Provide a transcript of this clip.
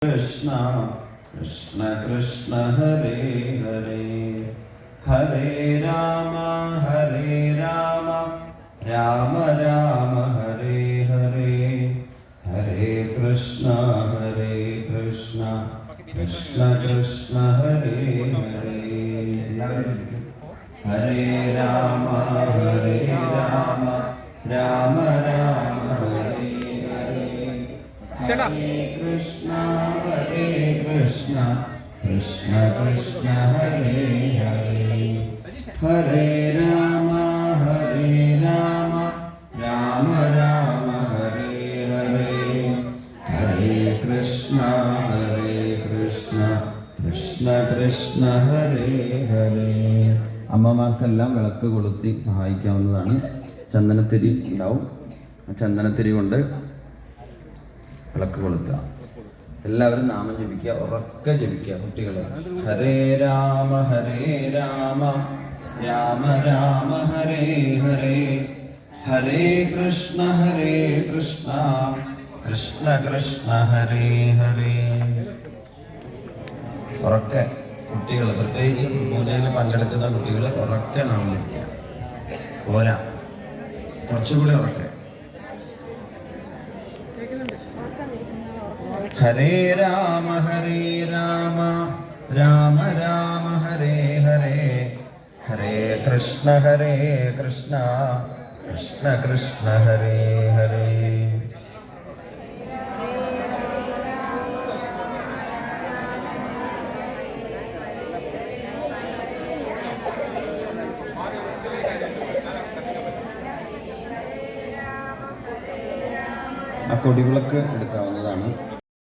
Krishna Krishna Krishna Hare Hare Hare Rama Rama Rama Hare Hare Hare Krishna Krishna Krishna Hare Hare Hare Rama Rama Rama Hare Hare Hare Krishna Krishna Krishna Hare Hare Hare Rama Rama Rama Hare Hare Hare Krishna Krishna Hare Hare. അമ്മമാർക്കെല്ലാം വിളക്ക് കൊളുത്തി സഹായിക്കാവുന്നതാണ്. ചന്ദനത്തിരി ഉണ്ടാവും, ആ ചന്ദനത്തിരി കൊണ്ട് വിളക്ക് കൊളുത്തുക. എല്ലാവരും നാമം ജപിക്കുക, ഉറക്കെ ജപിക്കുക കുട്ടികൾ. ഹരേ രാമ രാമ രാമ ഹരേ ഹരേ ഹരേ കൃഷ്ണ കൃഷ്ണ കൃഷ്ണ ഹരേ ഹരേ. ഉറക്കെ കുട്ടികൾ, പ്രത്യേകിച്ച് പൂജയിൽ പങ്കെടുക്കുന്ന കുട്ടികൾ ഉറക്കെ നാമം ജപിക്കുക. പോരാ, കുറച്ചുകൂടി ഉറക്കെ. ഹരേ രാമ രാമ രാമ ഹരേ ഹരേ ഹരേ കൃഷ്ണ കൃഷ്ണ കൃഷ്ണ ഹരേ ഹരേ. ആ കൊടിവിളക്ക് എടുക്കാവുന്നതാണ്.